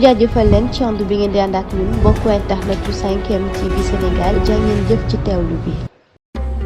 jaajëfal leen ci ànd bi ngeen di ànd ak ñun mbokku internet bu 5M TV Sénégal jaa ngeen jëf ci teewlu bi.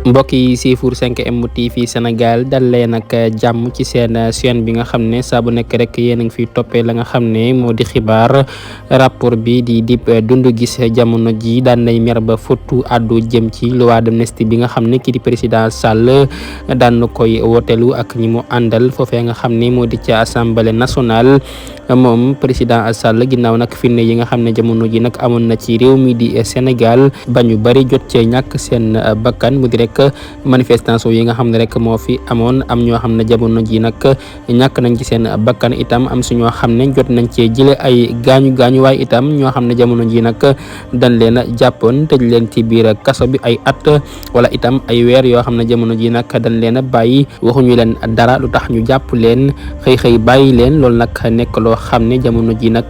mbokk yi siifur 5M TV Sénégal dal leen ak jàmm ci seen chaîne bi nga xam ne saa bu nekk rek yéen a ngi fiy toppee la nga xam ne moo di xibaar rapport bi di Dip Doundou Guiss jamono ji daan nay mer ba fottu addu jëm ci loi d'amnistie bi nga xam ne kii di président Sall daan na koy wootelu ak ñi mu àndal foofee nga xam ne moo di ca assemblée nationale. moom président Sall ginnaaw nag firnde yi nga xam ne jamono ji nag amoon na ci réew mi di Sénégal ba ñu bari jot cee ñàkk seen bakkan mu di rek manifestation yi nga xam ne rek moo fi amoon am ñoo xam ne jamono ji nag ñàkk nañ ci seen bakkan itam am su ñoo xam ne jot nañ cee jële ay gaañu waaye itam ñoo xam ne jamono ji nag dañ leen a jàppoon tëj leen ci biir kaso bi ay at wala itam ay weer yoo xam ne jamono ji nag dañ leen a bàyyi waxuñu leen dara lu tax ñu jàpp leen xëy bàyyi leen loolu nag nekk loo xam ne jamono ji nag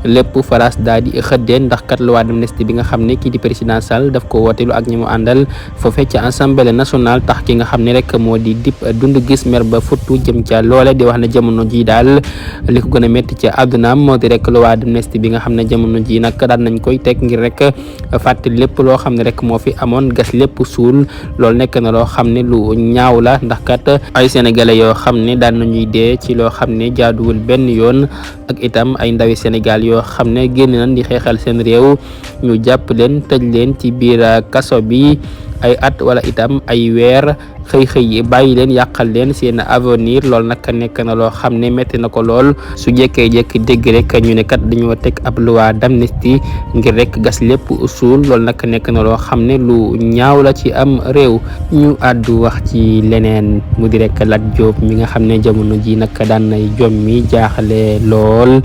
lépp faras daal di xëddeen ndax kat loi d'amnistie bi nga xam ne kii di président Sall daf ko wooteelu ak ñi mu àndal foofee ca assemblée nationale tax ki nga xam ne rek moo di Dip Doundou Guiss mer ba futtu jëm ca loole di wax ne jamono ji daal li ko gën a métti ca àddunaam moo di rek loi d'amnistie bi nga xam ne jamono ji nag daan nañ koy teg ngir rek fàttali lépp loo xam ne rek moo fi amoon gas lépp suul loolu nekk na loo xam ne lu ñaaw la ndax kat ay sénégalais yoo xam ne daan nañuy dee ci loo xam ne jaaduwul benn yoon ak itam ay ndawi Sénégal yoo xam ne génn nañ di xeexal seen réew ñu jàpp leen tëj leen ci biir kaso bi ay at wala itam ay weer xëy bàyyi leen yàqal leen seen avenir loolu nag nekk na loo xam ne métti na ko lool su jékkee-jékki dégg rek ñu ne kat dañoo teg ab loi d'amnistie ngir rek gas lépp suul loolu nag nekk na loo xam ne lu ñaaw la ci am réew ñu àddu wax ci leneen mu di rek Lat Diop mi nga xam ne jamono ji nag daan nay jom mi jaaxle lool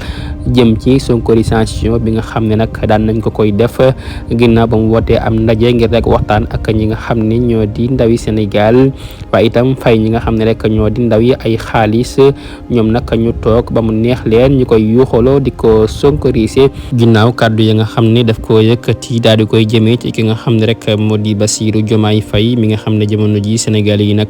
jëm ci sonkorisation bi nga xam ne nag daan nañ ko koy def ginnaaw ba mu wootee am ndaje ngir rek waxtaan ak ñi nga xam ne ñoo di ndawi Sénégal waaye itam fay ñi nga xam ne rek ñoo di ndaw yi ay xaalis ñoom nag ñu toog ba mu neex leen ñu koy yuuxaloo di ko sonkorisé ginnaaw kàddu yi nga xam ne daf ko yëkkati daal di koy jëmee ci ki nga xam ne rek moo di Bassirou Diomaye Faye mi nga xam ne jamono ji Sénégal yi nag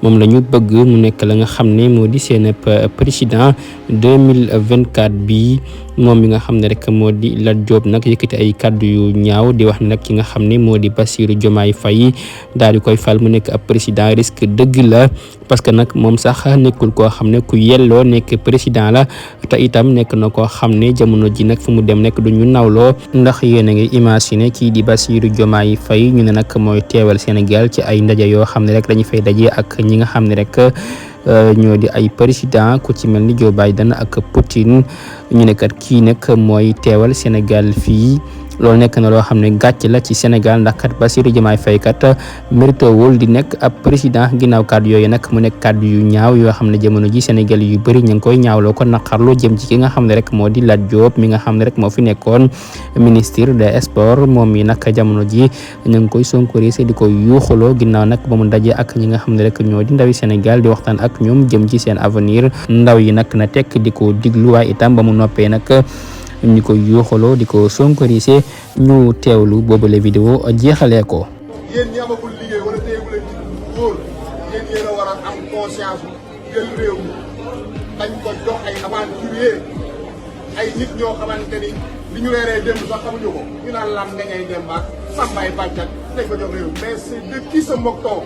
moom la ñu bëgg mu nekk la nga xam ne moo di seen président 2024 bi moom mi nga xam ne rek moo di Lat Diop nag yëkkati ay kàddu yu ñaaw di wax ne nag ki nga xam ne moo di Bassirou Diomaye Faye daal di koy fal mu nekk ab président risque dëgg la parce que nag moom sax nekkul koo xam ne ku yelloo nekk président la te itam nekk na koo xam ne jamono ji nag fu mu dem nekk du ñu nawloo ndax yéen a ngi imaginer kii di Bassirou Diomaye Faye ñu ne nag mooy teewal Sénégal ci ay ndaje yoo xam ne rek dañu fay daje ak ñi nga xam ne rek ñoo di ay président ku ci mel ni Joe Biden ak Poutine ñu ne kat kii nag mooy teewal Sénégal fii loolu nekk na loo xam ne gàcc la ci Sénégal ndax kat Bassirou Diomaye Faye kat mérité wul di nekk ab président ginnaaw kàddu yooyu nag mu nekk kàddu yu ñaaw yoo xam ne jamono ji Sénégal yu bëri ñu ngi koy ñaawloo ko naqarlu jëm ci ki nga xam ne rek moo di Lat Diop mi nga xam ne rek moo fi nekkoon ministre des sports moom mi nag jamono ji ñu ngi koy sonkorisé di ko yuuxaloo ginnaaw nag ba mu daje ak ñi nga xam ne rek ñoo di ndawi Sénégal di waxtaan ak ñoom jëm ci seen avenir ndaw yi nag na tekk di ko diglu waaye itam ba mu noppee nag ñu ko yuuxaloo di ko sonkorisé ñu teewlu boobule vidéo jeexalee ko. yéen ñi amagul liggéey wala téyegu leen ci wóor yéen yéen a war a am conscience jël réew mi bañ ko jox ay aventurier ay nit ñoo xamante ni li ñu weeree démb sax xamuñu ko ñu naan lam nga ngay dem ak sàmbaay bàccat dañ ko jox réew mais c'est de qui se moque-t-on